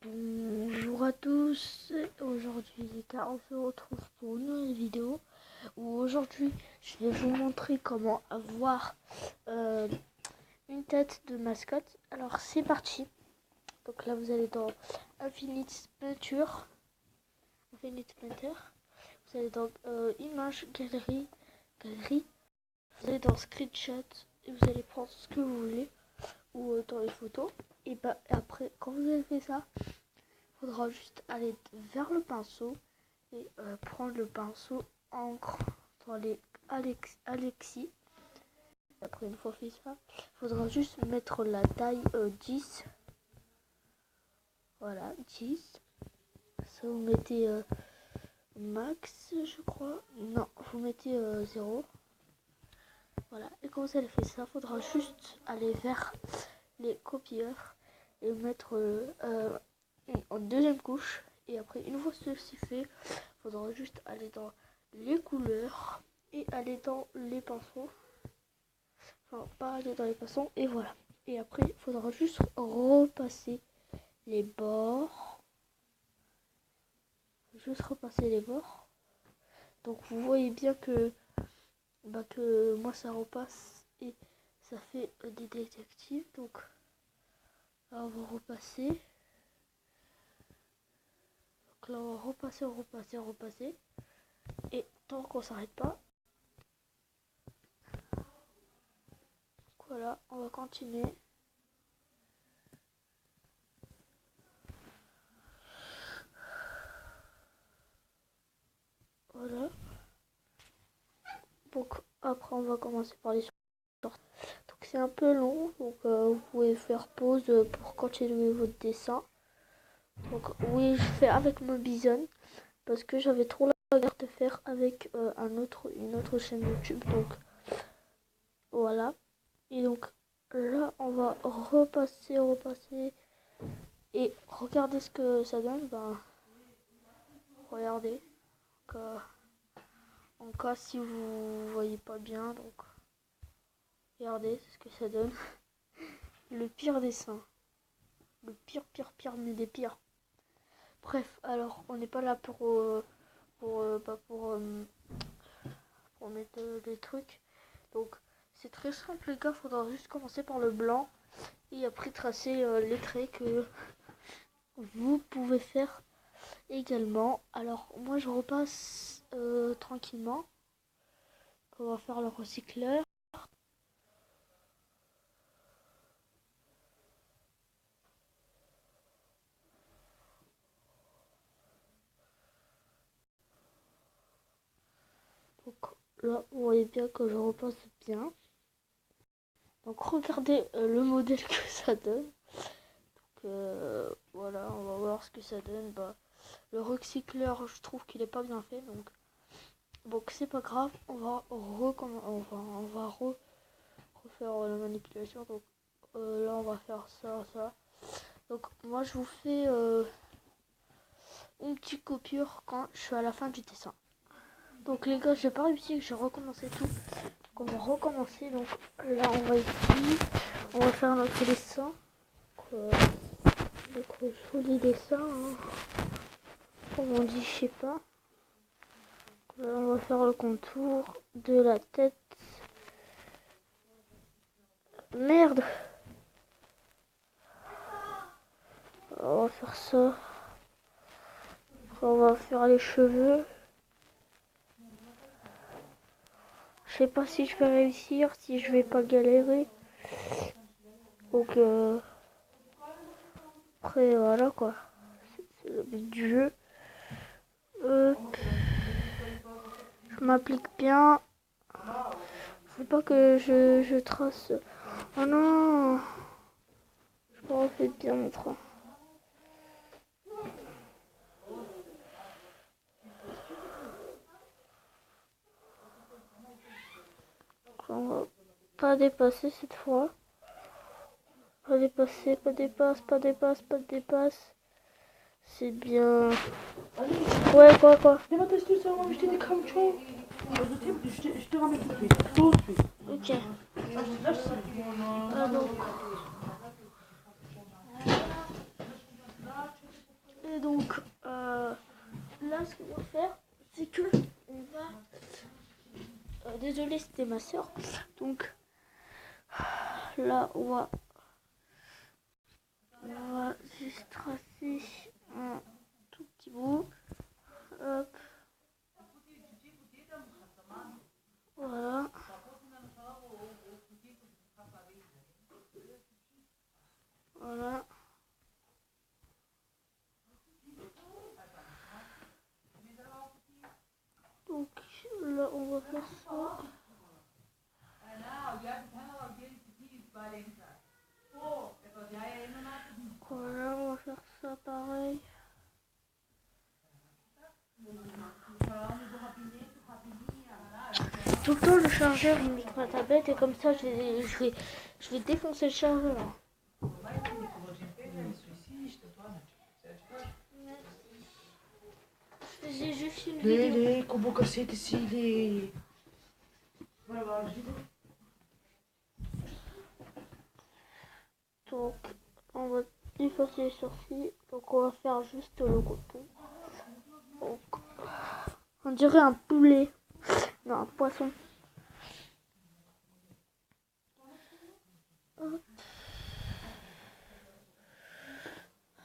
Bonjour à tous, aujourd'hui les gars on se retrouve pour une nouvelle vidéo où aujourd'hui je vais vous montrer comment avoir une tête de mascotte. Alors c'est parti, donc là vous allez dans Infinite Painter, vous allez dans Image, Galerie, vous allez dans Screenshot et vous allez prendre ce que vous voulez ou dans les photos et bah après quand vous avez fait ça, il faudra juste aller vers le pinceau et prendre le pinceau encre dans les Alexis. Après une fois fait ça, il faudra juste mettre la taille 10. Voilà, 10. Ça vous mettez max, je crois. Non, vous mettez 0. Voilà, et quand vous avez fait ça, il faudra juste aller vers les copieurs et mettre en deuxième couche. Et après, une fois ceci fait, il faudra juste aller dans les couleurs et aller dans les pinceaux. Enfin, pas aller dans les pinceaux, et voilà. Et après, il faudra juste repasser les bords. Juste repasser les bords. Donc, vous voyez bien que moi, ça repasse et ça fait des détectives. Donc, là, on va repasser. Donc là, on va repasser. Et tant qu'on s'arrête pas, voilà, on va continuer. Voilà. Donc après on va commencer par les sorties. Donc c'est un peu long, donc vous pouvez faire pause pour continuer votre dessin. Donc oui, je fais avec mon bison parce que j'avais trop la garde de faire avec une autre chaîne YouTube. Donc voilà. Et donc là on va repasser et regardez ce que ça donne. Ben regardez. Donc, en cas si vous voyez pas bien, donc regardez ce que ça donne. Le pire dessin. Le pire, mais des pires. Bref, alors on n'est pas là pour mettre des trucs. Donc c'est très simple les gars, faudra juste commencer par le blanc et après tracer les traits que vous pouvez faire également. Alors moi je repasse tranquillement. On va faire le recycleur. Donc là vous voyez bien que je repasse bien. Donc regardez le modèle que ça donne. Donc voilà, on va voir ce que ça donne. Bah, le recycleur, je trouve qu'il est pas bien fait, donc c'est pas grave. On va refaire la manipulation. Donc là, on va faire ça. Donc moi, je vous fais une petite coupure quand je suis à la fin du dessin. Donc les gars, j'ai pas réussi, j'ai recommencé tout. Donc on va recommencer. Donc là, on va ici, on va faire notre dessin. Donc joli dessin, hein. Comme on dit, je sais pas. Là, on va faire le contour de la tête. Merde. On va faire ça. Après, on va faire les cheveux. Je sais pas si je vais réussir, si je vais pas galérer. Donc après voilà quoi. C'est le but du jeu. Je m'applique bien. Faut pas que je trace. Oh non. Je me refais bien mon train. On va pas dépasser cette fois. Pas dépasser, pas dépasse. C'est bien. Ouais, quoi. Ok. Ah donc. là, ce qu'on va faire, c'est que on va... désolé, c'était ma soeur. Donc, là, on va juste tracer un tout petit bout. Hop. Voilà. Voilà. Donc là, on va faire ça. Voilà, on va faire ça pareil. Tout le temps, le chargeur il nique ma tablette et comme ça, je vais défoncer le chargeur. J'ai juste une vidéo. Lele, como cacete esse ele. Donc, on va effacer les sourcils. Donc, on va faire juste le coton. Donc, on dirait un poulet. Non, un poisson. Hop.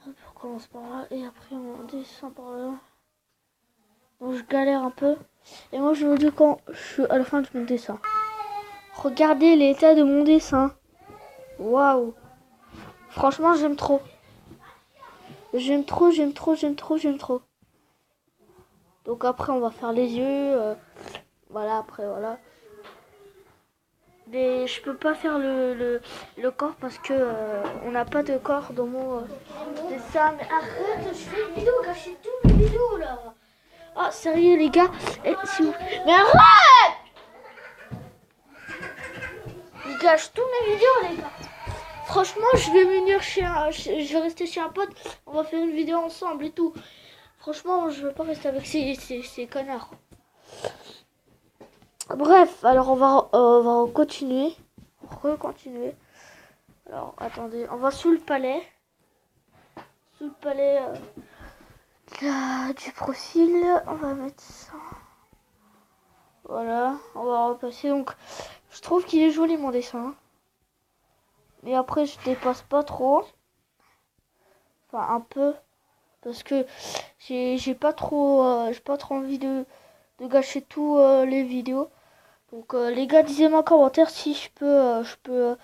Hop, on commence par là et après on descend par là. Donc je galère un peu. Et moi je vous dis quand je suis à la fin de mon dessin. Regardez l'état de mon dessin. Waouh. Franchement j'aime trop. J'aime trop, j'aime trop, j'aime trop, j'aime trop. Donc après on va faire les yeux. Voilà, après voilà. Mais je peux pas faire le corps parce que on n'a pas de corps dans mon dessin. Mais arrête, je fais une vidéo, gâchez tout mes vidéos là. Ah sérieux les gars. Et, si vous... Mais arrête. Il gâche tous mes vidéos les gars. Franchement je vais venir je vais rester chez un pote. On va faire une vidéo ensemble et tout. Franchement je veux pas rester avec ces connards. Bref, alors on va continuer. Recontinuer. Alors, attendez, on va sous le palais. Sous le palais du profil. On va mettre ça. Voilà, on va repasser. Donc, je trouve qu'il est joli mon dessin. Mais après, je dépasse pas trop. Enfin, un peu. Parce que j'ai pas trop envie de gâcher tous les vidéos. Donc les gars, disez-moi en commentaire si je peux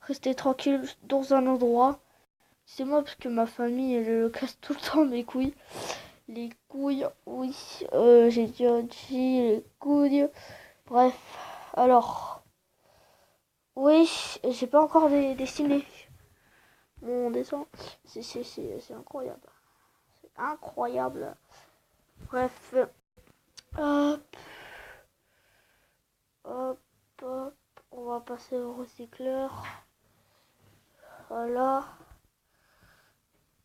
rester tranquille dans un endroit. C'est moi parce que ma famille elle casse tout le temps mes couilles. Les couilles, oui, j'ai déjà dit les couilles. Bref, alors, oui, j'ai pas encore dessiné mon dessin. C'est incroyable. C'est incroyable. Bref, hop. Hop, hop, on va passer au recycleur. Voilà.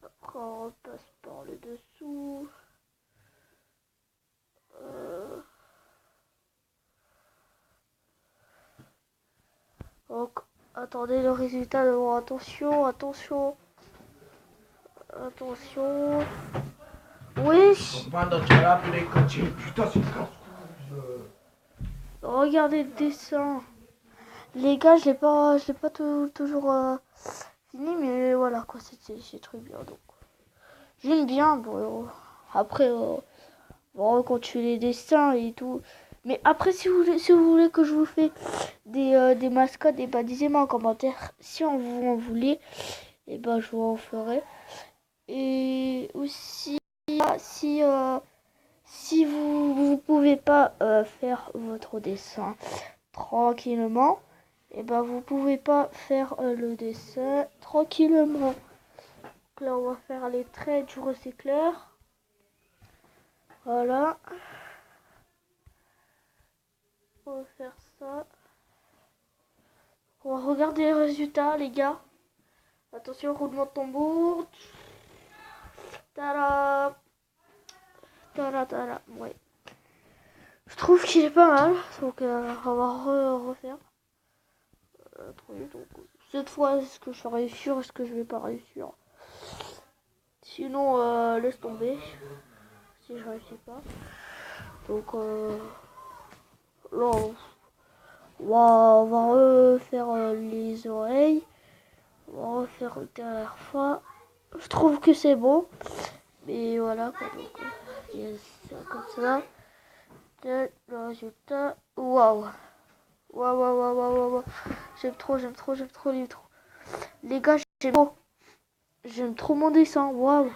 Après, on repasse par le dessous. Donc, attendez le résultat de mon attention, attention. Attention. Oui. Regardez le dessin. Les gars, je l'ai pas toujours fini, mais voilà quoi, c'est très bien. Donc, j'aime bien. Bon, après, on va continuer les dessins et tout. Mais après, si vous voulez que je vous fais des mascottes, et bah dites-moi en commentaire si vous en voulez, et bah je vous en ferai. Et aussi, si vous pouvez pas faire votre dessin tranquillement, et ben vous pouvez pas faire le dessin tranquillement. Donc là on va faire les traits du recycleur. Voilà. On va faire ça. On va regarder les résultats les gars. Attention, roulement de tambour. Tada. Tada tada. Ouais. Je trouve qu'il est pas mal. Donc on va refaire. Donc, cette fois, est-ce que je vais réussir, est-ce que je vais pas réussir? Sinon, laisse tomber. si je réussis pas. Donc là, on va refaire les oreilles. On va refaire une dernière fois. Je trouve que c'est bon. Mais voilà quoi. Donc, c'est comme ça. Le résultat. Waouh. Waouh. J'aime trop l'intro. Les gars, j'aime trop mon dessin. Waouh.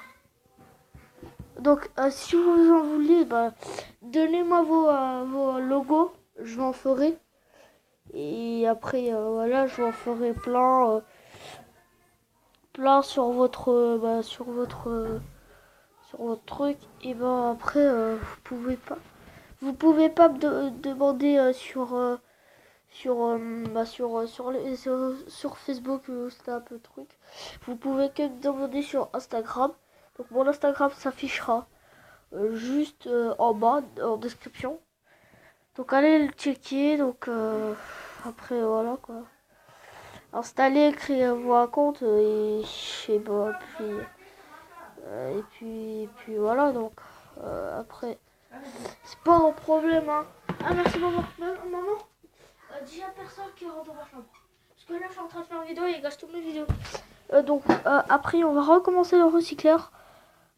Donc, si vous en voulez, donnez-moi vos logos. Je m'en ferai. Et après, voilà, je vous en ferai plein sur votre, sur votre truc. Et après, vous pouvez pas me demander sur Facebook, c'était un peu truc. Vous pouvez que me demander sur Instagram. Donc mon Instagram s'affichera juste en bas en description. Donc allez le checker. Donc après voilà quoi. Installez, créez vos compte et puis voilà donc après c'est pas un problème hein. Ah merci maman. Maman. Dis à personne qui rentre dans ma chambre. Parce que là, je suis en train de faire une vidéo et il gâche toutes mes vidéos. Donc, après, on va recommencer le recycleur.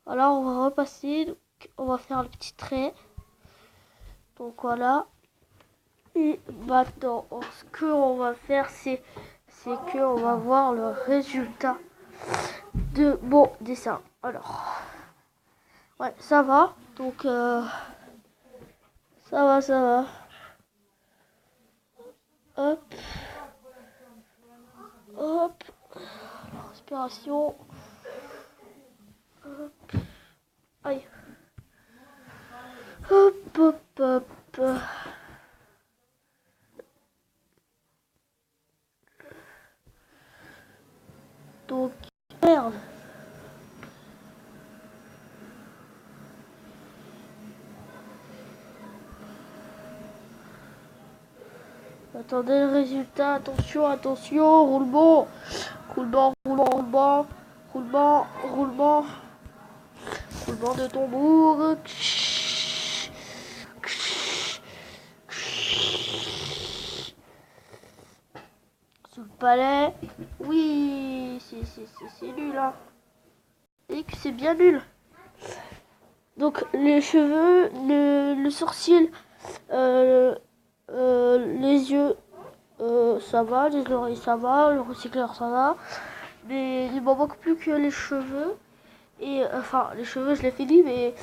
Voilà, on va repasser. Donc, on va faire le petit trait. Donc, voilà. Et maintenant, ce qu'on va faire, c'est qu'on va voir le résultat de mon dessin. Alors, ouais, ça va. Donc, ça va. Hop. Respiration. Hop. Aïe. Hop. Donc, merde. Attendez le résultat. Attention. Roulement. Roulement de tambour. Sous le palais. Oui, c'est nul hein. Et que c'est bien nul. Donc les cheveux, le sourcil, les yeux, ça va, les oreilles ça va, le recycleur ça va. Mais il m'en manque plus que les cheveux. Et enfin les cheveux je l'ai fini mais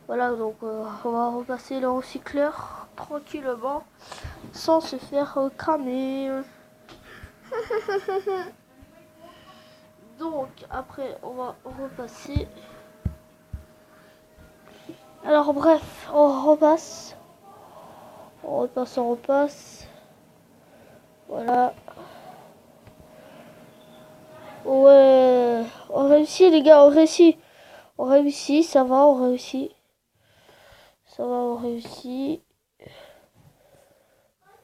voilà donc on va repasser le recycleur tranquillement sans se faire cramer. Donc après on va repasser. Alors bref, on repasse. On repasse. Voilà. Ouais, on réussit les gars, on réussit, ça va, on réussit.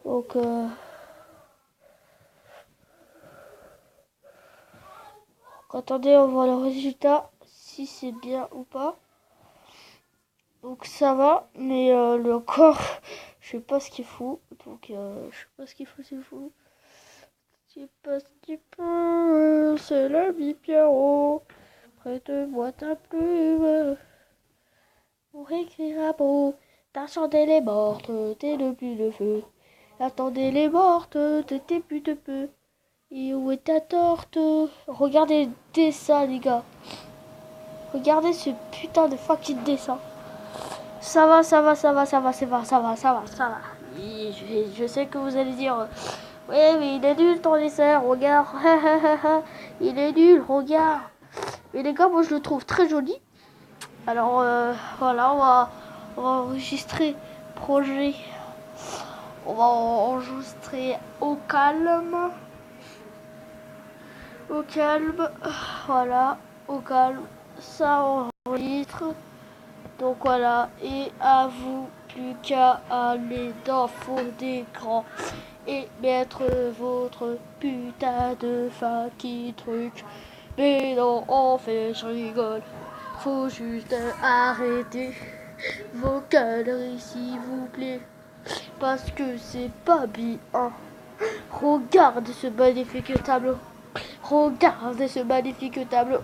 Donc attendez, on voit le résultat, si c'est bien ou pas. Donc ça va, mais le corps, je sais pas ce qu'il faut. Donc je sais pas ce qu'il faut, c'est fou. Je sais pas ce qu'il faut, c'est l'ami Pierrot. Prête-moi ta plume pour écrire un mot. T'as chanté les mortes, t'es depuis le feu. Attendez les mortes, t'étais plus de peu. Et où est ta torte? Regardez le dessin, les gars. Regardez ce putain de fucking dessin. Ça va. Je sais que vous allez dire, ouais, mais il est nul ton dessin, regarde. Il est nul, regarde. Mais les gars, moi je le trouve très joli. Alors voilà, on va enregistrer projet. On va enregistrer au calme. Voilà, au calme. Ça enregistre. Donc voilà, et à vous plus qu'à aller dans fond d'écran et mettre votre putain de fucking truc. Mais non, en fait, je rigole. Faut juste arrêter. vos calories s'il vous plaît. Parce que c'est pas bien. Regardez ce magnifique tableau. Regardez ce magnifique tableau.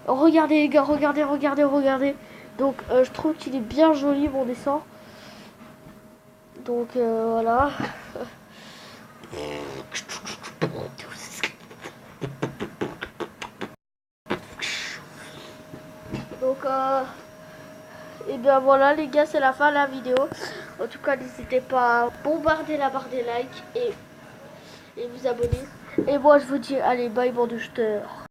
Regardez les gars, regardez. Donc je trouve qu'il est bien joli mon dessin. Donc voilà. Donc et bien voilà les gars, c'est la fin de la vidéo. En tout cas n'hésitez pas à bombarder la barre des likes et vous abonner. Et moi je vous dis allez bye mon douceur.